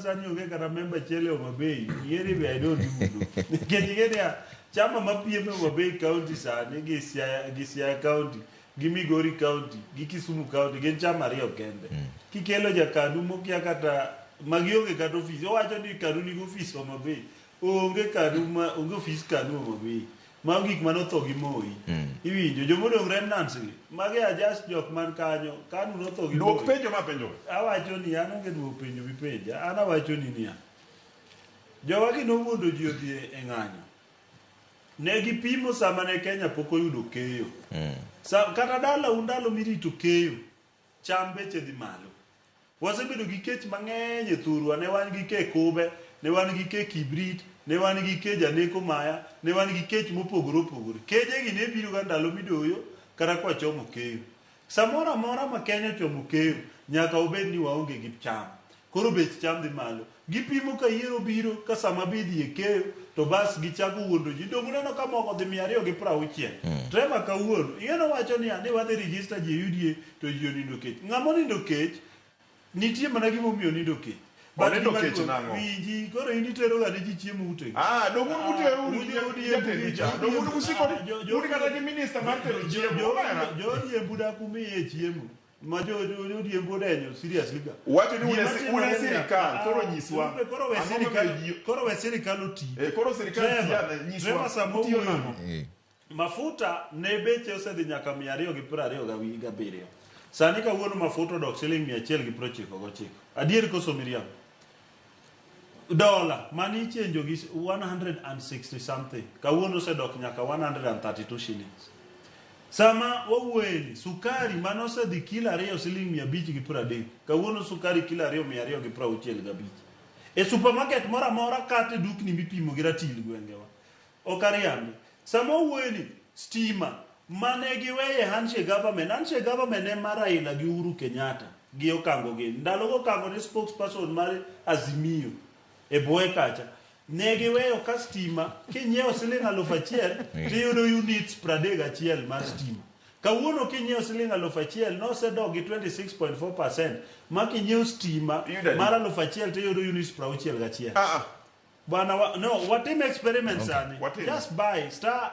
sani onge kata member chele Homabay yeri be I don't do ketigenia chama mapiem Homabay county sani gi Siaya county gi Migori county gi Kisumu county gen chama ariyo kende kikelo jakadu mokia kata magionge kata office owacho ni kadu ni office Homabay onge kadu ma onge office kadu Homabay ma gik manotho gi Moi iwinjo jomodong remnants gi mage adjust jok man kanyo kanu notho gi dwok penjo ma penjo awacho ni an onge dwok penjo mi penja an awacho ni niya jowa gi nowuondo ji odhi e ng'anyo ne gipimo sama ne Kenya pok oyudo keyo kata ndalo mirito keyo cham beche dhi malo wasebedo gi kech mang'eny e thurwa ne wan gi ke kube ne wan gi ke kibrit ne wan gi ke janeko maya ne wan gi kech mopogore opogore keje gi ne biro ga ndalo midoyo kata kwa chomo keyo samora mora ma Kenya chomo keyo nyaka obed ni waonge gi cham koro bech cham dhi malo gipimo ka yiero biro ka sama bidhi e keyo to bas gichako wuondo ji dongo neno ka moko dhi 260 trema kawuono ing'eno wacho ni ane wadhi register ji UDA to ji onindo kech ng'amo nindo kech nitie mana gimomiyo nindo kech Onendo kech nango. Wiji koro ini tero ga ji chiemo ute. Dogo udi jatelicha. Dogo udi musiko udi kata gi minister mar telo chiemo. Jo buda kumi e chiemo. Ma jo odi embodenyo seriously ga. Wacho ni une sirikal koro nyiswa. Koro we sirikal oti. Koro sirikal nyiswa. Tiyo nango. Mafuta ne beche osedhi nyaka 227. Sani ka wuono mafuta dok siling 199. Adier koso Miriam. Dollar mani chenjo gi 160 something. Kawuono se dok nyaka 132 shillings. Sama wawueni sukari manose dhi kilo 2 siling 530. Kawuono sukari kilo 265. E supermarket mora kate dukni mipimo gi ratil gwengewa. Okariambi. Sama wawueni stima mane giweye handshake government ne mar Raila gi Uhuru Kenyatta gi okango gi ndalo go kango ne spokesperson mar Azimio e boye kacha ne giweyo ka stima kinyeo siling 1,000 tiyudo units 31 mar stima kawuono kinyeo siling 1,000 no se dog gi 26.4% ma kinyeo stima mar 1,000 tiyudo units 61 Bana no, what team experiments are just buy star.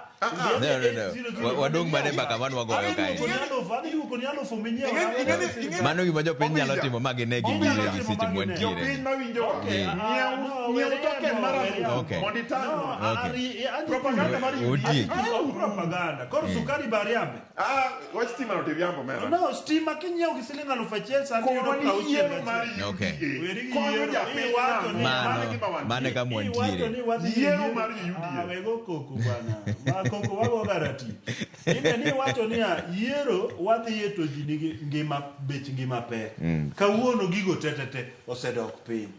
Wadong bade bakaman wagoyo kai. Mano gimajo piny nyalo timo magi ne gi ngire seche mwantiere. Propaganda mari propaganda. Koro sukari bariambe. Watch stima no tiviambo mera. No, stima kinyeo gi siling 1,000 sani yudo 60. Okay. Mane ka mwantiere. Yiero mar UDA. Wego koko bana. Koko wago garati. Ni wacho ni yiero wadhi eto ji nigi ngima bech ngima pe. Kawuono gigo tetete osedok piny.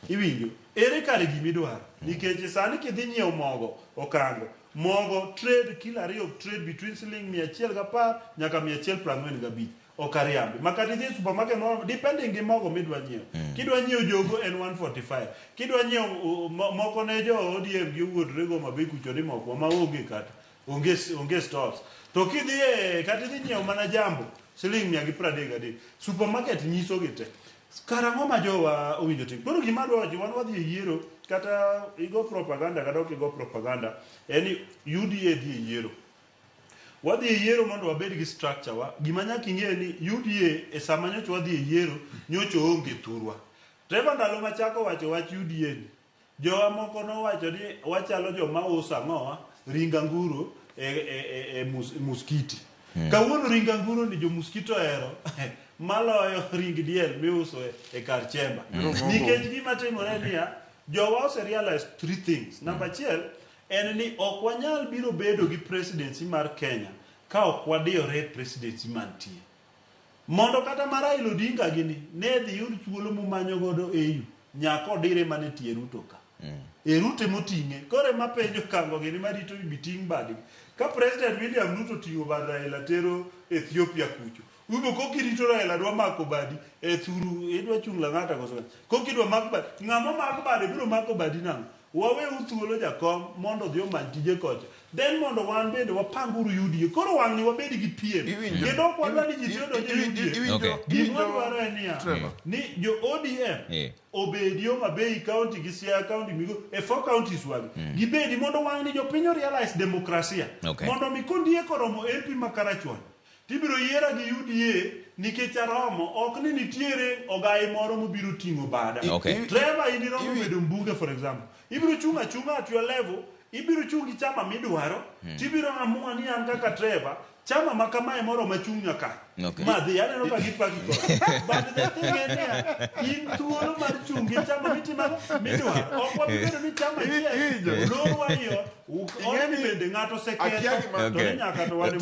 Iwinjo ere kare gimidwaro nikech sani kidhi nyiew mogo okango mogo trade kilo 2 trade between siling 110 nyaka 145 okariambi makati dhi supermarket no depending gi mogo midwa nyiew kidwa nyiew jogo en 145 kidwa nyiew moko ne jo ODM gi wuodre go mabe kucho ni moko ma onge kata onge stores to kidhi kati dhi nyiew mana jambo siling 133 supermarket nyiso gite Karango majowa owinjo tim. Koro gima dwaji wan wadhi yiero kata igo propaganda kata ok igo propaganda eni UDA dhi yiero. Wadhi yiero mondo wabed gi structure wa. Gima nyaka ing'e ni UDA e sama nyocho wadhi yiero nyocho onge thurwa. Trevor ndalo machako wacho wach UDA ni. Jowa moko no wacho ni wachalo joma uso ang'owa ringa nguro muskiti. Kawuono ringa nguro ni jo muskito ero. Maloyo ring diel miuso e kar chemba. Nikech gima timore niya jowa ose realize 3 things. Number 1 en ni ok wanyal biro bedo gi presidency mar Kenya ka ok wadiyore presidency mantie. Mondo kata Raila Odinga gini ne dhi yud thuolo mumanyo godo EU nyako dire mane tie Ruto ka. Rute moting'e kore mapenjo kango gini marito biting badi. Ka President William Ruto tiyo bad Raila tero Ethiopia kucho. Ubo kokirito Raila dwa mako badi thuru edwa chungla ngata koso. Kokidwa mako badi ng'amo mako badi biro mako badi nango. wawe uthuolo jakom mondo dhi omany tije kocha then mondo wan bende wapanguru UDA koro wang'ni wabedi gi piem kendo ok wadwa ni ji tiyo donjo UDA gima dwaro en niya ni jo ODM obedi Homa Bay County gi Siaya County migo e 4 counties wagi gibedi mondo wang'ni jopiny realize demokrasia mondo mikondie koromo MP makarachon tibiro yiera gi UDA nikech aromo ok ni nitiere ogai moro mobiro ting'o bada Trevor iniromo bedo mbuge for example ibiro chunga at your level ibiro chungi chama midwaro tibiro amua ni an kaka Trevor chama makamae moro machung'nya ka madhi aneno ka gipaki ko but the thing is in thuolo mar chungi chama midwaro ok wabiro ni chama chiel lorwa yo oni bende ng'ato seketho to nyaka to wadhi